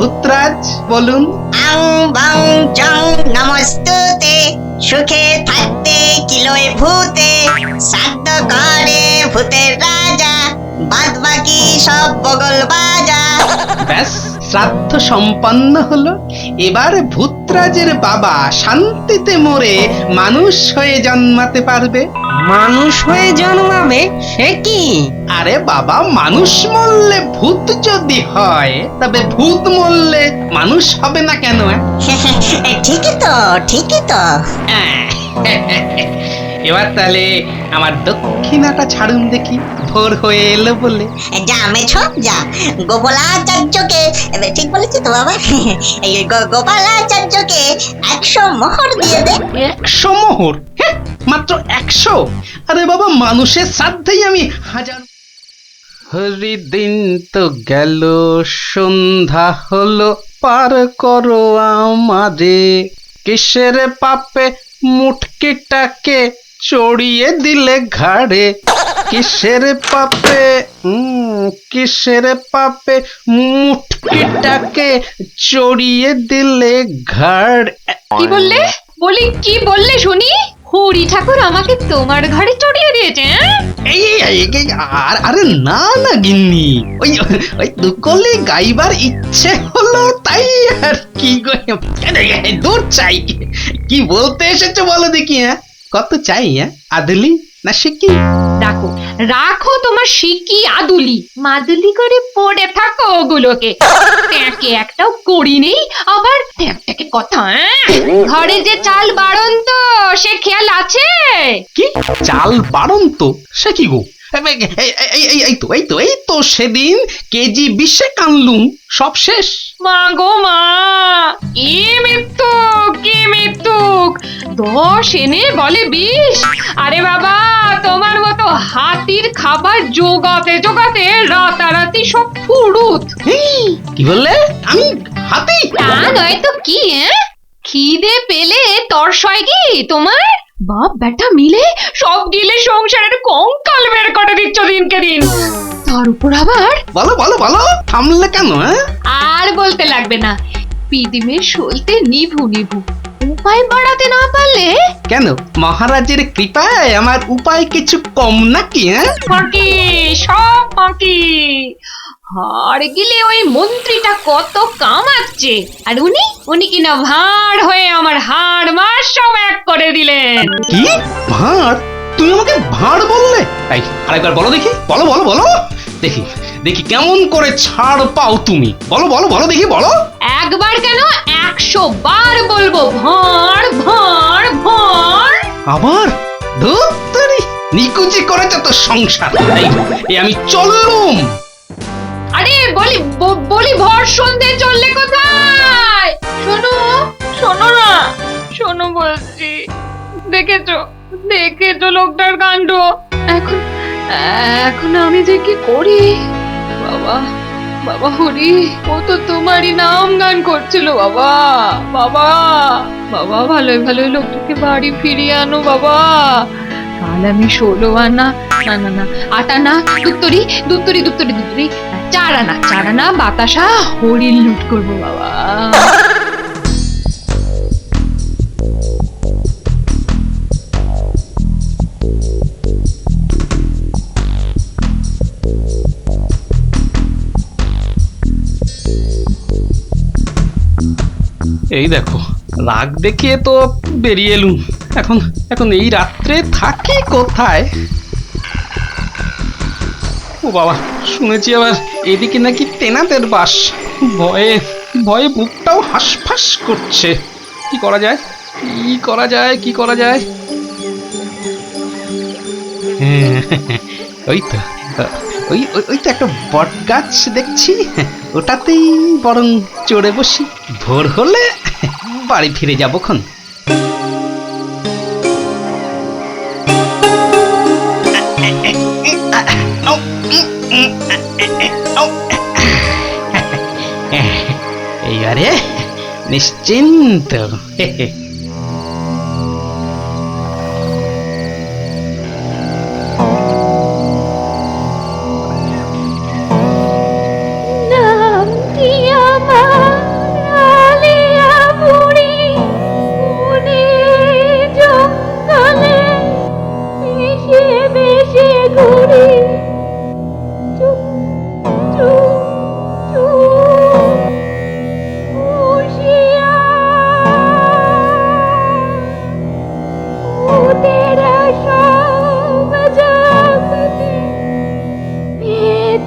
ভূতরাজ বলুন। আং বাং চং নমস্তুতে, সুখে থাকতে কিলোয় ভূতে, শ্রাদ্ধ করে ভূতের রাজা, বাদ বাকি সব বগল বাজা। ব্যাস, শ্রাদ্ধ সম্পন্ন হলো। এবার ভূতরাজের বাবা শান্তিতে মরে মানুষ হয়ে জন্মাতে পারবে। মানুষ হয়ে জন্মাবে? সে কি? আরে বাবা, মানুষ মরলে ভূত যদি হয়, তবে ভূত মরলে মানুষ হবে না কেন? ঠিকই তো, ঠিকই তো। এবার তাহলে আমার দক্ষিণাটা ছাড়ুন দেখি, ভোর হয়ে এলো বলে। যা মেছো যা, গোপালাচার্যকে, ঠিক বলেছি তো বাবা, এই গোপালাচার্যকে 100 মোহর দিয়ে দে। 100 মোহর? হ্যাঁ, মাত্র 100? আরে বাবা, মানুষের শ্রাদ্ধেই আমি 1000। হরিদিন তো গেল, সন্ধ্যা হলো, পার করো আমারে। কিসের পাপে মুটকিটাকে চড়িয়ে দিলে ঘাড়ে? কিসের পাপে কিসের পাপে মুটকিটাকে চড়িয়ে দিলে ঘাড়? কি বললে? কি বললে শুনি? হরি ঠাকুর আমাকে তোমার ঘরে চড়িয়ে দিয়েছে? আরে না না গিন্নি, ওই দুকলে গাইবার ইচ্ছে হলো তাই আর কি। দূর চাই, কি বলতে এসেছো বলো দেখি। কত চাই? আদুলি না সিকি? রাখো রাখো তোমার সিকি আদুলি মাদুলি করে পড়ে থাকো ওগুলোকে। ট্যাঁকে একটাও করি নেই, আবার ট্যাঁকে কথা। ঘরে যে চাল বাড়ন্ত, সে খেয়াল আছে? কি চাল বাড়ন্ত? সে কি গো? এই তো সেদিন কেজি 20 আনলুম, সব শেষ। মা গো মা, কি মৃত্যুক 10 এনে বলে 20। আরে বাবা, তোমার মতো হাতির খাবার জোগাতে জোগাতে রাতারাতি সব ফুরুত। কি বললে? আমি হাতি? তা নয় তো কি? খিদে পেলে তরসয় কি তোমার? বাপ বেটা মিলে সব গিলে সংসারের কঙ্কাল বের করে দিচ্ছ দিনকে দিন। তার উপর আবার বলো বলো বলো, থামলে কেন? আর বলতে লাগবে না। পিদিমের সলতে নিভু নিভু, উপায় বাড়াতে না পারলে? কেন, মহারাজের কৃপায় আমার উপায় কিছু কম নাকি? ফাঁকি, সব ফাঁকি। হাড় গিলে ওই মন্ত্রীটা কত কামাচ্ছে, আর উনি কিনা ভাঁড় হয়ে আমার হাড় মাস সব এক করে দিলেন। কি ভাঁড়? তুমি আমাকে ভাঁড় বললে? এই আরেকবার বলো দেখি, বলো বলো বলো দেখি, দেখি কেমন করে ছাড় পাও তুমি। বলো বলো বলো দেখি, বলো। একবার কেন, 100 বার বলবো, ভাঁড় ভাঁড় ভাঁড়। আবার ধুত্তরি, নিকুচি করেছে তো সংসার। এই আমি চললুম। আরে বলি ভর সন্ধে চললে কোথায়? শোনো না, শোনো বলছি। দেখেছো লোকটার কাণ্ড? এখন আমি যে কি করি? বাবা হরি, ও তো তোমারই নাম গান করছিল। বাবা ভালোই ভালোই লোকটাকে বাড়ি ফিরিয়ে আনো বাবা। কাল আমি 16 আনা না আটা না দুত্তরি 4 আনা বাতাসা হরির লুট করবো বাবা। এই দেখো, রাগ দেখিয়ে তো বেরিয়ে এলুম। এখন এই রাত্রে থাকি কোথায়? ও বাবা, শুনেছি আবার এদিকে নাকি তেনাদের বাস। ভয়ে ভয়ে বুকটাও হাঁসফাঁস করছে। কি করা যায়? ওই তো ওই তো একটা বট গাছ দেখছি, ওটাতেই বরং চড়ে বসি। ভোর হলে বাড়ি ফিরে যাবখন। এইবারে নিশ্চিন্ত। নাম কি আমার?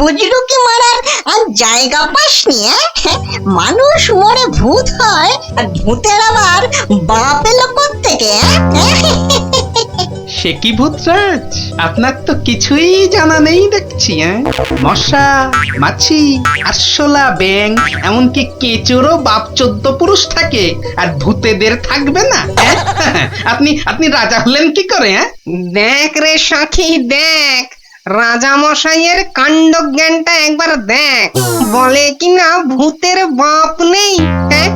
বুজরুকি মারার আর জায়গা পাসনি, হ্যাঁ? মানুষ মরে ভূত হয় আর ভূতের আবার বাপ এলো কোত্থেকে, হ্যাঁ? সে কি ভূতরাজ, আপনার তো কিছুই জানা নেই দেখছি। মশা, মাছি, আরশোলা, ব্যাঙ, এমনকি কেঁচোরও বাপ 14 পুরুষ থাকে, আর ভূতেদের থাকবে না? আপনি আপনি রাজা হলেন কি করে? দেখ রে সাথী দেখ, রাজা মশাইয়ের কাণ্ড জ্ঞানটা একবার দেখ। বলে কিনা ভূতের বাপ নেই। হ্যাঁ,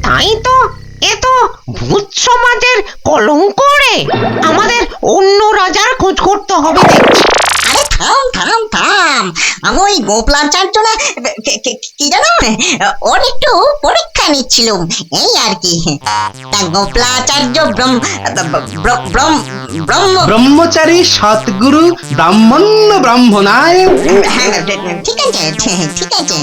তাই তো, এ তো ভূত সমাজের কলঙ্ক রে। আমাদের অন্য রাজার খোঁজ করতে হবে দেখছি। আরে থাম থাম থাম, আমি ওই গোপলাচার্য না কি জানো, ওর একটু পরীক্ষা নিচ্ছিলাম, এই আর কি। তা গোপলাচার্য ব্রহ্মচারী সৎগুরু ব্রাহ্মণ্য ব্রাহ্মণায়। হ্যাঁ, ঠিক আছে ঠিক আছে,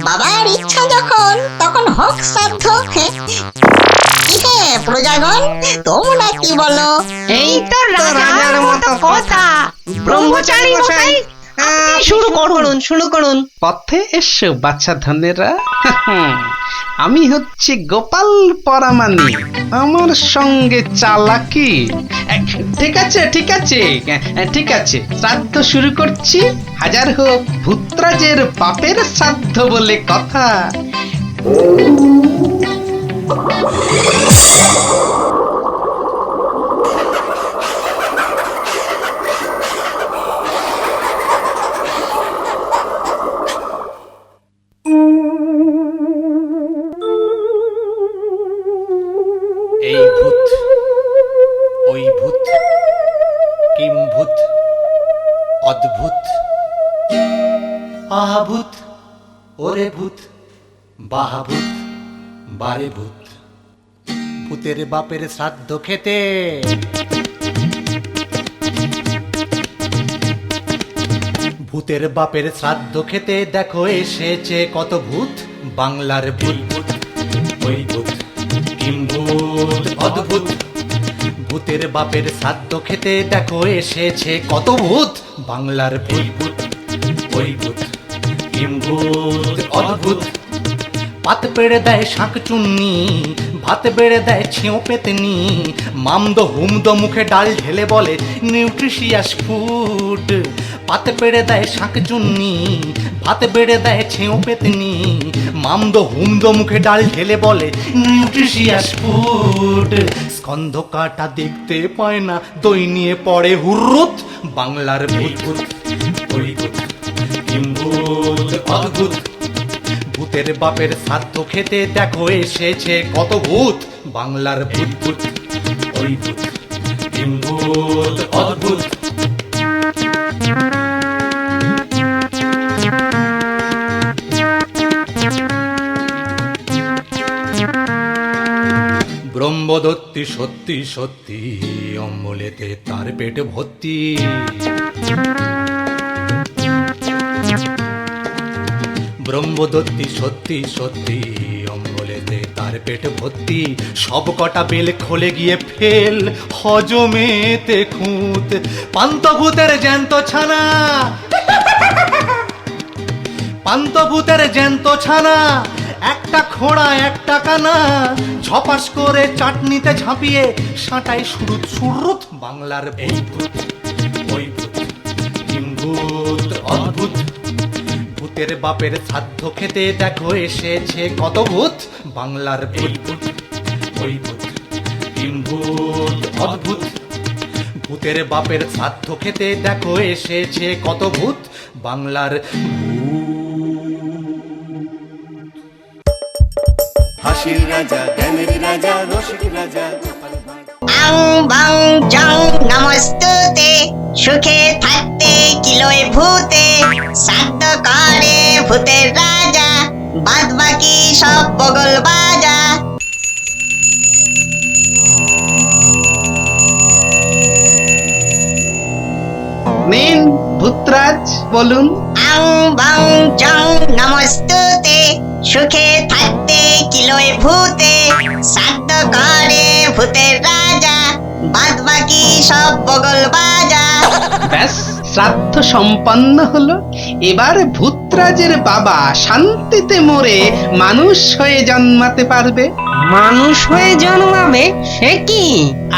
বাবার ইচ্ছা যখন তখন হোক শ্রাদ্ধ। কি হে প্রজাগণ, তোমরা কি বলো? এই তো রাজার মতো কথা। ব্রহ্মচারী মশাই, শুরু করুন। পথে এসো বাচ্চা ধনেরা। আমি হচ্ছে গোপাল পরামানি, আমার সঙ্গে চালাকি। ঠিক আছে ঠিক আছে ঠিক আছে, শ্রাদ্ধ শুরু করছি। হাজার হোক ভূতরাজের পাপের শ্রাদ্ধ বলে কথা। এই ভূত, ওই ভূত, কিম ভূত, অদ্ভুত, আহা ভূত, ওরে ভূত, বাহা ভূত, বারে ভূত, ভূতের বাপের শ্রাদ্ধ খেতে। ভূতের বাপের শ্রাদ্ধ খেতে দেখো এসেছে কত ভূত, বাংলার ভূত, ওই ভূত, কিম ভূত, অদ্ভুত, ভূতের বাপের শ্রাদ্ধ খেতে দেখো এসেছে কত ভূত, বাংলার ভূত, ওই ভূত, কিম ভূত, অদ্ভুত, পাত পেড়ে দেয় শাঁখ চুন্নি, ভাত বেড়ে দেয় ছেঁও পেতনি, মামদ হুমদ মুখে ডাল ঢেলে বলে নিউট্রিশিয়াস ফুড। পাত পেড়ে দেয় শাঁখ চুন্নি, ভাত বেড়ে দেয় ছেঁও পেতনি, মামদ হুমদ মুখে ডাল ঢেলে বলে নিউট্রিশিয়াস ফুড। স্কন্ধ কাটা দেখতে পায় না, দই নিয়ে পড়ে হুরুত, বাংলার ভূত, ওই ভূত, কিম ভূত, অদ্ভুত, ভূতের বাপের শ্রাদ্ধ খেতে দেখো এসেছে কত ভূত, বাংলার ভূত, ওই ভূত, কিম ভূত, অদ্ভুত। ব্রহ্মদত্তি সত্যি সত্যি, অম্বলেতে তার পেট ভর্তি। ব্রহ্মদত্তি সত্যি সত্যি, অম্বলেতে তার পেট ভর্তি। সব কটা বেল খোলে গিয়ে ফেল, হজমেতে খুঁত। পান্তভূতের জ্যান্ত ছানা, পান্তভূতের জ্যান্ত ছানা, একটা খোঁড়া একটা কানা, ঝপাস করে চাটনিতে ঝাঁপিয়ে সাঁটাই সুরুত সুরুত, বাংলার ভূত, ওই ভূত, কিম ভূত, অদ্ভুত, ভূতের বাপের শ্রাদ্ধ খেতে দেখো এসেছে কত ভূত, বাংলার ভূত, ওই ভূত, কিম ভূত, অদ্ভুত, ভূতের বাপের শ্রাদ্ধ খেতে দেখো এসেছে কত ভূত, বাংলার হাসির রাজা, জ্ঞানের রাজা, রসিক রাজা। আং বাং জং নমস্তুতে, সুখে থাকতে কিলোয় ভূতে, শ্রাদ্ধ করে ভূতের রাজা, বাদ বাকি সব বগল বাজা। নিন ভূতরাজ, বলুন। আং বং চং নমস্তুতে, সুখে থাকতে কিলোয় ভূতে, শ্রাদ্ধ করে ভূতের রাজা, বাদ বাকি সব বগল বাজা। ব্যাস, শ্রাদ্ধ সম্পন্ন হলো। এবার ভূতরাজের বাবা শান্তিতে মরে মানুষ হয়ে জন্মাতে পারবে। মানুষ হয়ে জন্মাবে সে কি?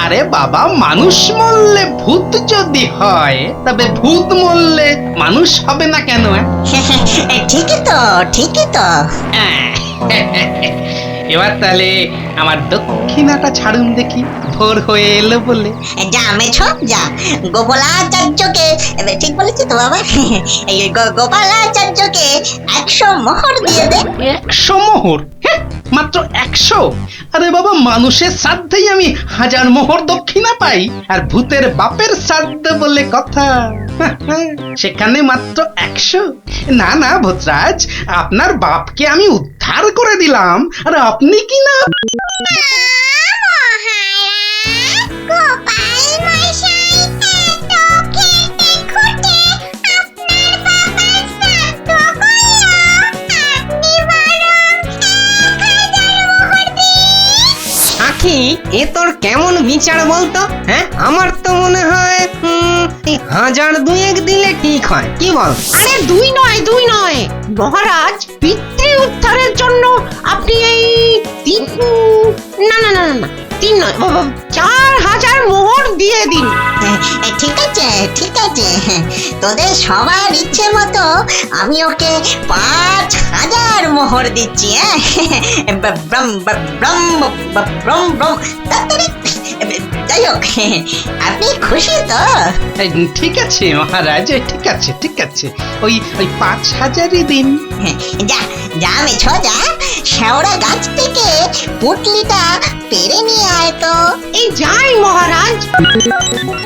আরে বাবা, মানুষ মরলে ভূত যদি হয়, তবে ভূত মরলে মানুষ হবে না কেন? ঠিকই তো, ঠিকই তো। এবার তাহলে আমার দক্ষিণাটা ছাড়ুন দেখি, ভোর হয়ে এলো বলে। যা মেছ যা, গোপালাচার্যকে, ঠিক বলেছি তো বাবা, এই গোপালাচার্যকে 100 মোহর দিয়ে দে। 100 মোহর? হ্যাঁ, মাত্র 100? আরে বাবা, মানুষের শ্রাদ্ধেই আমি 1000 মোহর দক্ষিণা পাই, আর ভূতের বাপের শ্রাদ্ধ বলে কথা, সেখানে মাত্র 100? না না ভূতরাজ, আপনার বাপকে আমি উদ্ধার করে দিলাম, আর আপনি কি না। সাক্ষী, এ তোর কেমন বিচার বলতো? হ্যাঁ, আমার তো মনে হয় 1000 দিলে ঠিক হয়, কি বল? আরে দুই নয় মহারাজ, পিতৃ উদ্ধারের জন্য আপনি এই না না না না 3 নয়, 4000 মোহর দিয়ে দিন। ঠিক আছে, ঠিক আছে, তোদের সবার ইচ্ছে মতো আমি ওকে 5000 মোহর দিচ্ছি। যাই হোক, আপনি খুশি তো? ঠিক আছে মহারাজ, ঠিক আছে, ঠিক আছে, ওই 5000ই দিন। যা যা মেছ যা, শেওড়া গাছ থেকে পুটলিটা পেরে নিয়ে আয় তো। এই যাই মহারাজ।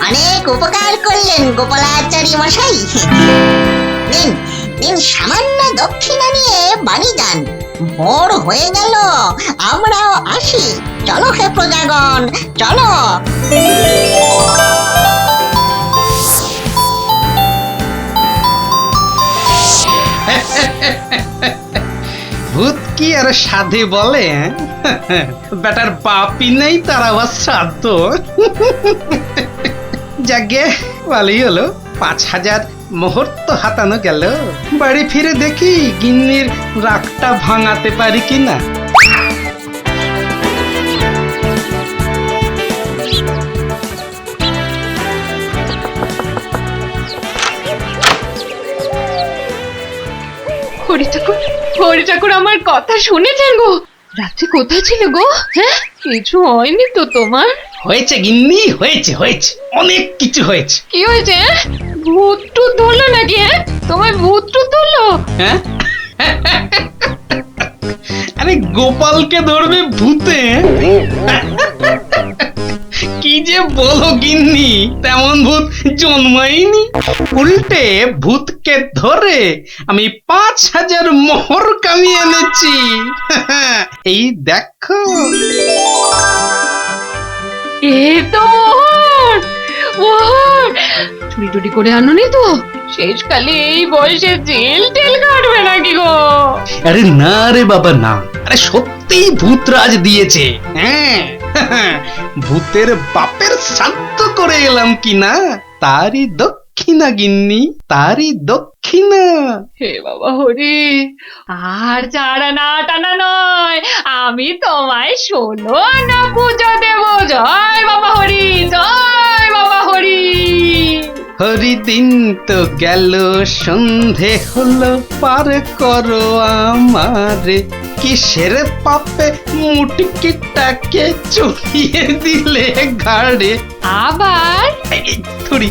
অনেক উপকার করলেন গোপালাচারী মশাই। নিন নিন, সামান্য দক্ষিণা নিয়ে বাড়ি যান। ভোর হয়ে গেল, আমরাও আসি। চলো হে প্রজাগণ, চলো। ভূত কি আর সাধে বলে? বেটার বাপই নেই, তার আবার শ্রাদ্ধ। যাকে ভালোই হলো, 5000 মোহর তো হাতানো গেল। বাড়ি ফিরে দেখি গিন্নির রাগটা ভাঙাতে পারি কিনা। হরি ঠাকুর আমার কথা শুনেছেন গো? রাত্রে কোথায় ছিল গো? হ্যাঁ, কিছু হয়নি তো তোমার? হয়েছে গিন্নি, হয়েছে, হয়েছে, অনেক কিছু হয়েছে। কি হয়েছে? ভূত টুত ধরলো নাকি? হ্যাঁ, তোমায় ভূত টুত ধরলো? হ্যাঁ, আরে গোপালকে ধরবে ভূতে? কি যে বলো গিন্নি, তেমন ভূত জন্মায়নি। উল্টে ভূতকে ধরে আমি 5000 মোহর কামিয়ে এনেছি। এই দেখো। এ তো মোহর, মোহর চুরি টুরি করে আনোনি তো? শেষকালে এই বয়সে জেল টেল কাটবে নাকি গো? আরে না রে বাবা না, আরে সত্যিই ভূতরাজ দিয়েছে। হ্যাঁ, ভূতের বাপের শ্রাদ্ধ করে এলাম কিনা, তারই দক্ষিণা গিন্নি, তারই দক্ষিণা। হে বাবা হরি, আর 4 আনা 8 আনা নয়, আমি তোমায় 16 আনা পুজো দেব। জয় বাবা হরি, জয় বাবা হরি। হরিদিন তো গেল, সন্ধে হলো, পার করো আমারে। কিসের পাপে মুটকিটাকে চড়িয়ে দিলে ঘাড়ে? আবার এই, থুড়ি